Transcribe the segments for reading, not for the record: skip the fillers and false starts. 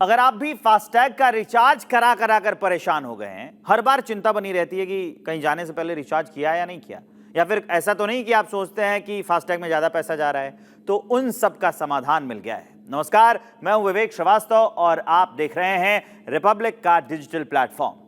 अगर आप भी फास्टैग का रिचार्ज करा करा कर परेशान हो गए हैं, हर बार चिंता बनी रहती है कि कहीं जाने से पहले रिचार्ज किया या नहीं किया, या फिर ऐसा तो नहीं कि आप सोचते हैं कि फास्टैग में ज्यादा पैसा जा रहा है, तो उन सब का समाधान मिल गया है। नमस्कार, मैं हूं विवेक श्रीवास्तव और आप देख रहे हैं रिपब्लिक का डिजिटल प्लेटफॉर्म।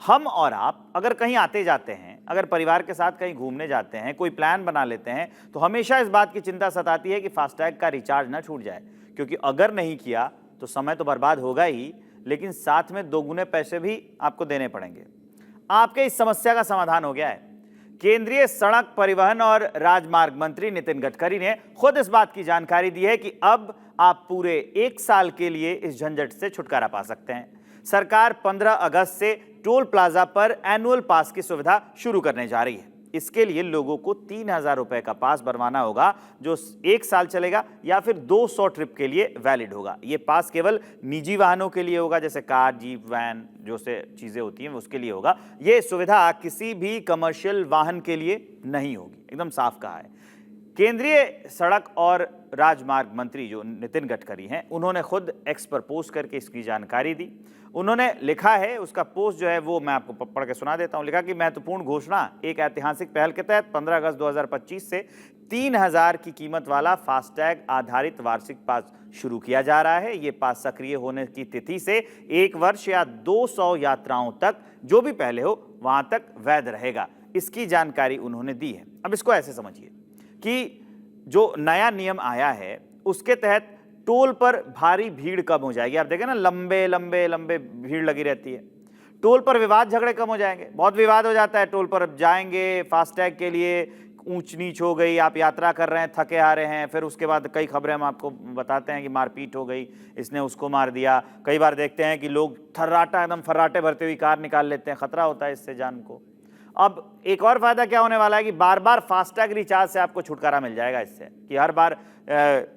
हम और आप अगर कहीं आते जाते हैं, अगर परिवार के साथ कहीं घूमने जाते हैं, कोई प्लान बना लेते हैं, तो हमेशा इस बात की चिंता सताती है कि फास्टैग का रिचार्ज ना छूट जाए, क्योंकि अगर नहीं किया तो समय तो बर्बाद होगा ही, लेकिन साथ में दोगुने पैसे भी आपको देने पड़ेंगे। आपके इस समस्या का समाधान हो गया है। केंद्रीय सड़क परिवहन और राजमार्ग मंत्री नितिन गडकरी ने खुद इस बात की जानकारी दी है कि अब आप पूरे 1 साल के लिए इस झंझट से छुटकारा पा सकते हैं। सरकार 15 अगस्त से टोल प्लाजा पर एनुअल पास की सुविधा शुरू करने जा रही है। इसके लिए लोगों को 3,000 रुपए का पास बनवाना होगा, जो 1 साल चलेगा या फिर 200 ट्रिप के लिए वैलिड होगा। ये पास केवल निजी वाहनों के लिए होगा, जैसे कार, जीप, वैन जो से चीजें होती हैं उसके लिए होगा। ये सुविधा किसी भी कमर्शियल वाहन के लिए नहीं होगी, एकदम साफ कहा है। केंद्रीय सड़क और राजमार्ग मंत्री जो नितिन गडकरी हैं, उन्होंने खुद एक्स पर पोस्ट करके इसकी जानकारी दी। उन्होंने लिखा है, उसका पोस्ट जो है वो मैं आपको पढ़ के सुना देता हूं। लिखा कि महत्वपूर्ण घोषणा, एक ऐतिहासिक पहल के तहत 15 अगस्त 2025 से 3,000 की कीमत वाला फास्टैग आधारित वार्षिक पास शुरू किया जा रहा है। ये पास सक्रिय होने की तिथि से 1 वर्ष या 200 यात्राओं तक, जो भी पहले हो वहां तक वैध रहेगा। इसकी जानकारी उन्होंने दी है। अब इसको ऐसे समझिए कि जो नया नियम आया है उसके तहत टोल पर भारी भीड़ कम हो जाएगी। आप देखें ना, लंबे लंबे लंबे भीड़ लगी रहती है। टोल पर विवाद झगड़े कम हो जाएंगे। बहुत विवाद हो जाता है टोल पर, अब जाएंगे फास्टैग के लिए, ऊंच नीच हो गई, आप यात्रा कर रहे हैं, थके हारे हैं, फिर उसके बाद कई खबरें हम आपको बताते हैं कि मारपीट हो गई, इसने उसको मार दिया। कई बार देखते हैं कि लोग थर्राटा एकदम फर्राटे भरते हुए कार निकाल लेते हैं, खतरा होता है इससे जान को। अब एक और फायदा क्या होने वाला है कि बार बार फास्टैग रिचार्ज से आपको छुटकारा मिल जाएगा इससे, कि हर बार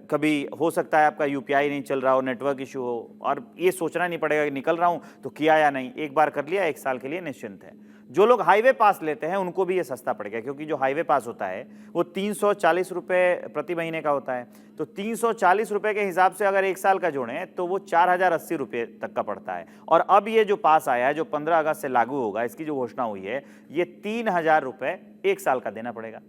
कभी हो सकता है आपका यूपीआई नहीं चल रहा हो, नेटवर्क इशू हो, और ये सोचना नहीं पड़ेगा कि निकल रहा हूं तो किया या नहीं। एक बार कर लिया, 1 साल के लिए निश्चिंत है। जो लोग हाईवे पास लेते हैं उनको भी ये सस्ता पड़ेगा, क्योंकि जो हाईवे पास होता है वो 340 रुपये प्रति महीने का होता है। तो 340 रुपये के हिसाब से अगर 1 साल का जोड़ें तो वो 4,080 रुपये तक का पड़ता है। और अब ये जो पास आया है, जो 15 अगस्त से लागू होगा, इसकी जो घोषणा हुई है, ये 3,000 रुपये 1 साल का देना पड़ेगा।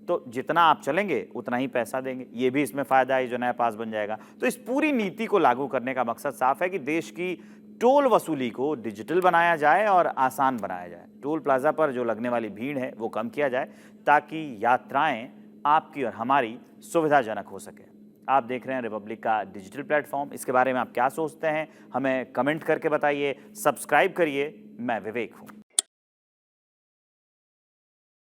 तो जितना आप चलेंगे उतना ही पैसा देंगे। ये भी इसमें फायदा है, जो नया पास बन जाएगा। तो इस पूरी नीति को लागू करने का मकसद साफ है कि देश की टोल वसूली को डिजिटल बनाया जाए और आसान बनाया जाए। टोल प्लाजा पर जो लगने वाली भीड़ है वो कम किया जाए, ताकि यात्राएं आपकी और हमारी सुविधाजनक हो सके। आप देख रहे हैं रिपब्लिक का डिजिटल प्लेटफॉर्म। इसके बारे में आप क्या सोचते हैं, हमें कमेंट करके बताइए। सब्सक्राइब करिए। मैं विवेक हूं।